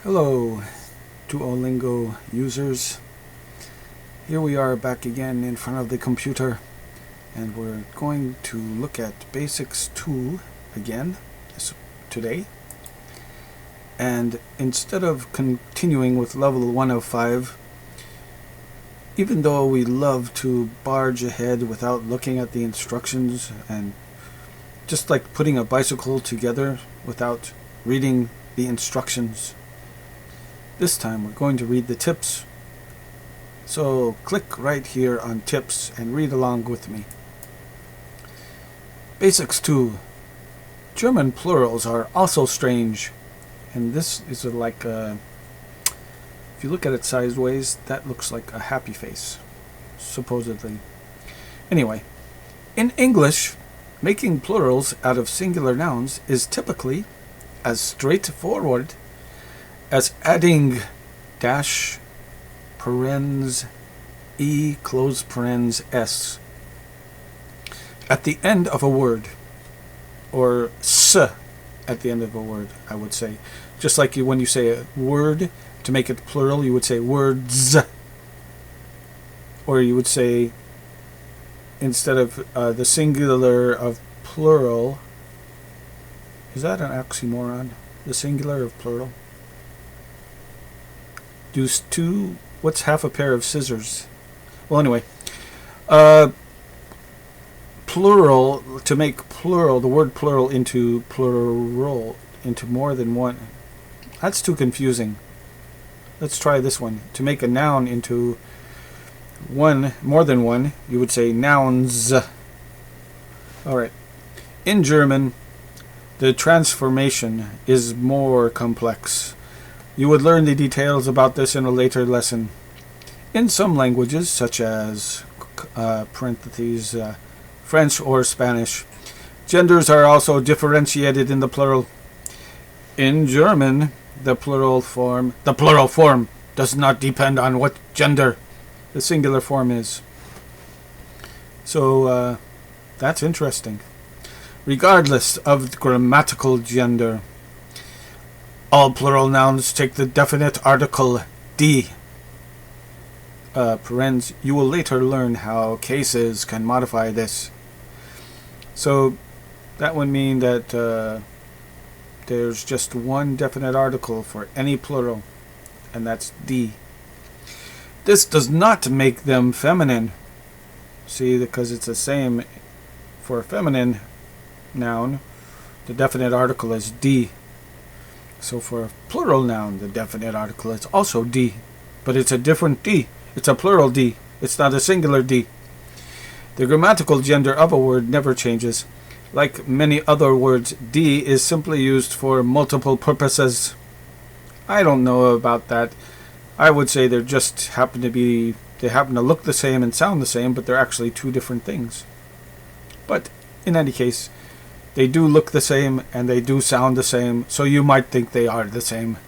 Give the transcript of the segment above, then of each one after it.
Hello, Duolingo users. Here we are back again in front of the computer, and we're going to look at Basics 2 again today. And instead of continuing with level 1 of 5, even though we love to barge ahead without looking at the instructions and just like putting a bicycle together without reading the instructions, this time we're going to read the tips. So click right here on tips and read along with me. Basics 2. German plurals are also strange. And this is like a, if you look at it sideways, that looks like a happy face, supposedly. Anyway, in English, making plurals out of singular nouns is typically as straightforward as adding dash, parens, e, close parens, s at the end of a word, or s at the end of a word, I would say. Just like when you say a word, to make it plural, you would say words. Or you would say, instead of the singular of plural, is that an oxymoron? The singular of plural? What's half a pair of scissors? Well, anyway, plural, to make plural, the word plural into plural, into more than one, that's too confusing. Let's try this one. To make a noun into one, more than one, you would say nouns. Alright. In German, the transformation is more complex. You would learn the details about this in a later lesson. In some languages, such as French or Spanish, genders are also differentiated in the plural. In German, the plural form does not depend on what gender the singular form is. So that's interesting. Regardless of the grammatical gender, all plural nouns take the definite article D. Parens. You will later learn how cases can modify this. So that would mean that there's just one definite article for any plural, and that's D. This does not make them feminine. See, because it's the same for a feminine noun, the definite article is D. So for a plural noun, the definite article is also D, but it's a different D. It's a plural D. It's not a singular D. The grammatical gender of a word never changes. Like many other words, D is simply used for multiple purposes. I don't know about that. I would say they happen to look the same and sound the same, but they're actually two different things. But in any case, they do look the same and they do sound the same, so you might think they are the same.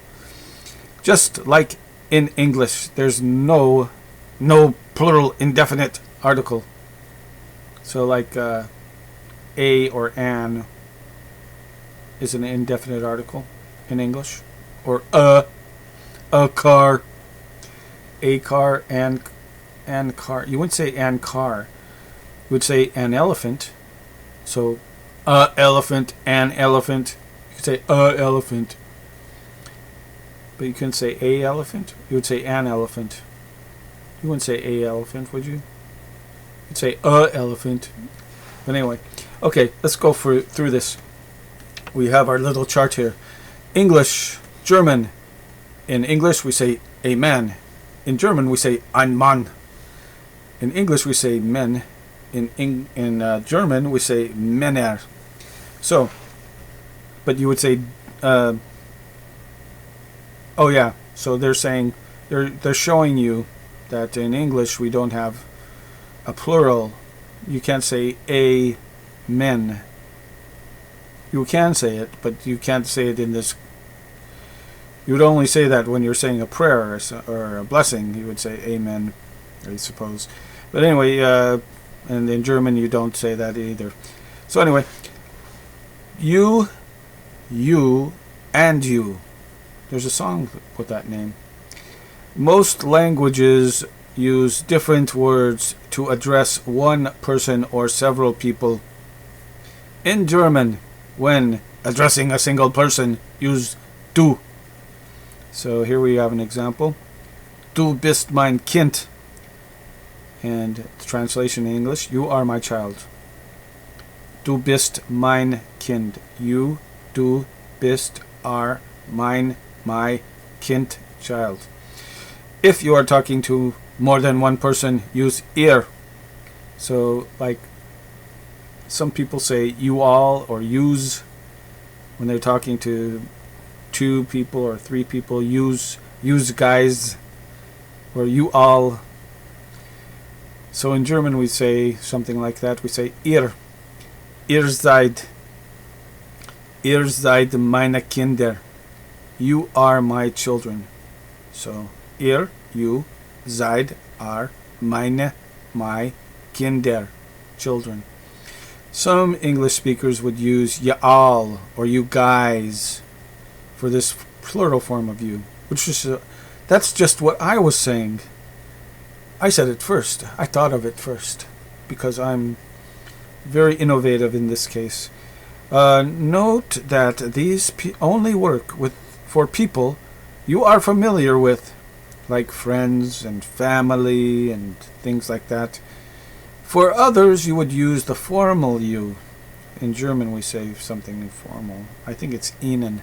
Just like in English, there's no plural indefinite article. So like a or an is an indefinite article in English. Or a car, a car, and car. You wouldn't say an car. You would say an elephant. So a elephant, an elephant. You could say a elephant. But you couldn't say a elephant. You would say an elephant. You wouldn't say a elephant, would you? You'd say a elephant. But anyway, okay, let's go through this. We have our little chart here. English, German. In English, we say a man. In German, we say ein Mann. In English, we say men. In German, we say Männer. So, but you would say, oh yeah. So they're saying, they're showing you that in English we don't have a plural. You can't say a men. You can say it, but you can't say it in this. You would only say that when you're saying a prayer or a blessing. You would say amen, I suppose. But anyway, and in German you don't say that either. So anyway, you, and you. There's a song with that name. Most languages use different words to address one person or several people. In German, when addressing a single person, use du. So here we have an example. Du bist mein Kind. And the translation in English, you are my child. Du bist mein Kind. You, du bist, are, mein, my, Kind, child. If you are talking to more than one person, use ihr. So, like, some people say you all or use when they're talking to 2 people or 3 people. Use guys or you all. So in German we say something like that. We say ihr. Ihr seid meine Kinder. You are my children. So ihr, you, seid, are, meine, my, Kinder, children. Some English speakers would use ya all or you guys for this plural form of you, which is that's just what I was saying. I said it first. I thought of it first because I'm very innovative in this case. Note that these only work for people you are familiar with, like friends and family and things like that. For others, you would use the formal you. In German, we say something informal. I think it's Ihnen,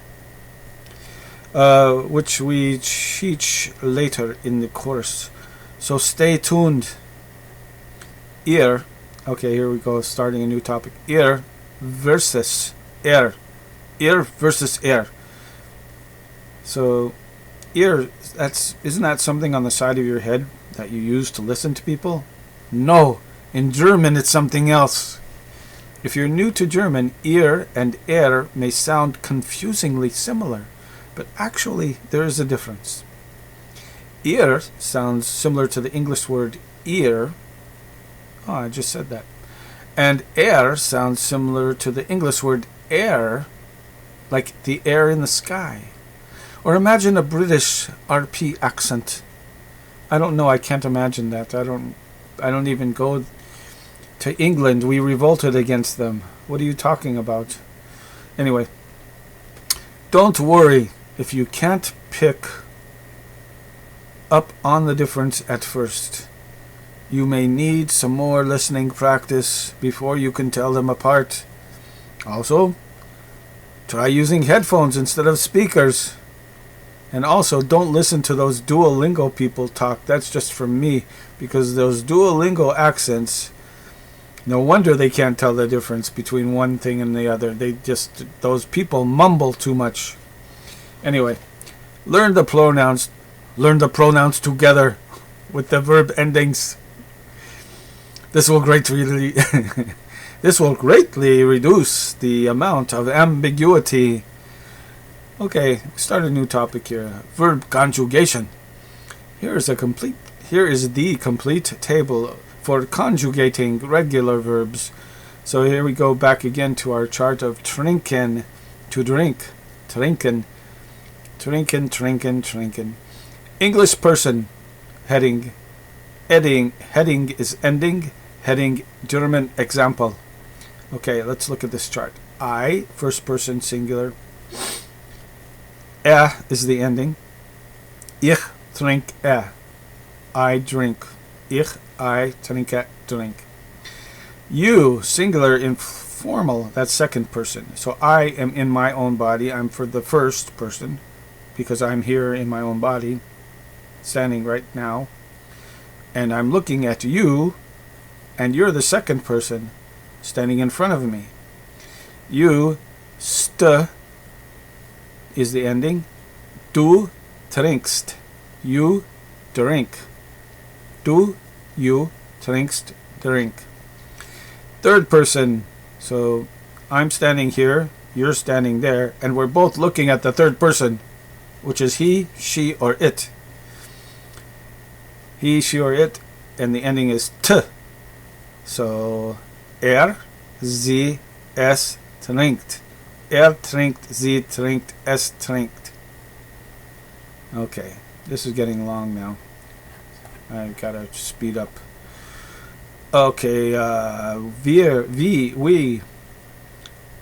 which we teach later in the course. So stay tuned. Ihr, okay, here we go, starting a new topic. Ihr versus er. Ihr versus er. So, ihr, isn't that something on the side of your head that you use to listen to people? No, in German it's something else. If you're new to German, ihr and er may sound confusingly similar, but actually there is a difference. Ihr sounds similar to the English word ear. Oh, I just said that. And er sounds similar to the English word air, like the air in the sky. Or imagine a British RP accent. I don't know, I can't imagine that. I don't even go to England. We revolted against them. What are you talking about? Anyway, don't worry if you can't pick up on the difference at first. You may need some more listening practice before you can tell them apart. Also, try using headphones instead of speakers. And also, don't listen to those Duolingo people talk. That's just from me, because those Duolingo accents, no wonder they can't tell the difference between one thing and the other. Those people mumble too much. Anyway, learn the pronouns together with the verb endings. This will greatly reduce the amount of ambiguity. Okay, start a new topic here. Verb conjugation. Here is the complete table for conjugating regular verbs. So here we go back again to our chart of trinken, to drink. Trinken, trinken, trinken, trinken. English person, heading. Heading is ending. Heading, German example. Okay, let's look at this chart. I, first person singular. Is the ending. Ich trink I drink. I trinke, drink. You, singular informal, that's second person. So I am in my own body. I'm for the first person because I'm here in my own body, standing right now. And I'm looking at you, and you're the second person standing in front of me. You, is the ending. Du trinkst. You drink. Du, you, trinkst, drink. Third person. So I'm standing here, you're standing there, and we're both looking at the third person, which is he, she, or it. He, she, or it, and the ending is t. So sie, es trinkt. Trinkt, sie trinkt, es trinkt. Okay, this is getting long now. I gotta speed up. Okay, we,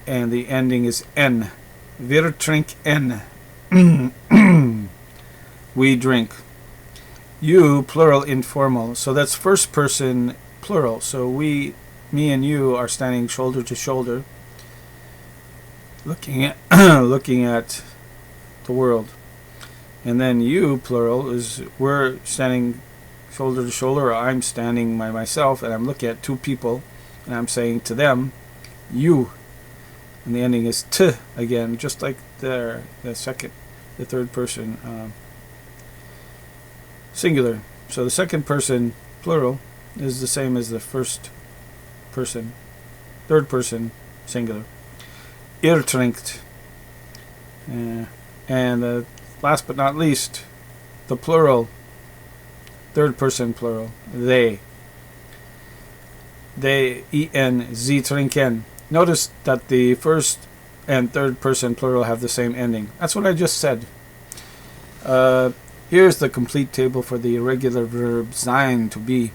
and the ending is N. Wir trinken. We drink. You, plural informal. So that's first person plural. So we, me and you are standing shoulder to shoulder, looking at looking at the world. And then you, plural, is we're standing shoulder to shoulder, or I'm standing by myself and I'm looking at two people and I'm saying to them, you. And the ending is t again, just like the third person singular. So the second person plural is the same as the first person, third person singular. Ihr trinkt. And last but not least, the plural, third person plural, they. They, en, sie trinken. Notice that the first and third person plural have the same ending. That's what I just said. Here's the complete table for the irregular verb sein, to be.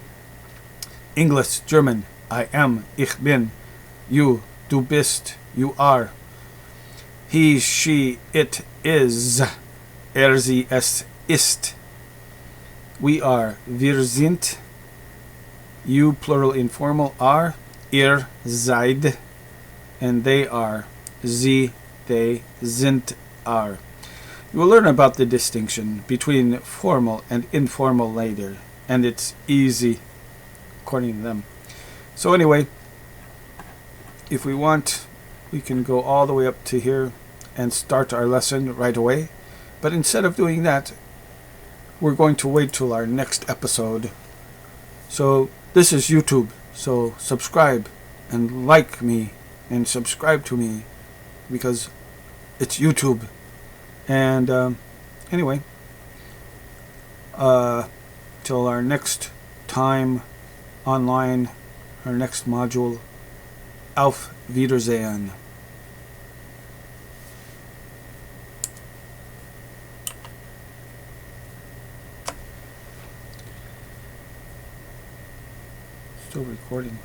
English, German, I am, ich bin. You, du bist, you are. He, she, it is. Sie, es ist. We are, wir sind. You, plural informal, are. Ihr seid. And they are, sie, they, sind, are. You will learn about the distinction between formal and informal later, and it's easy, according to them. So anyway, if we want, we can go all the way up to here and start our lesson right away. But instead of doing that, we're going to wait till our next episode. So this is YouTube, so subscribe and like me and subscribe to me because it's YouTube. And anyway, till our next time online, our next module, Auf Wiedersehen. Still recording.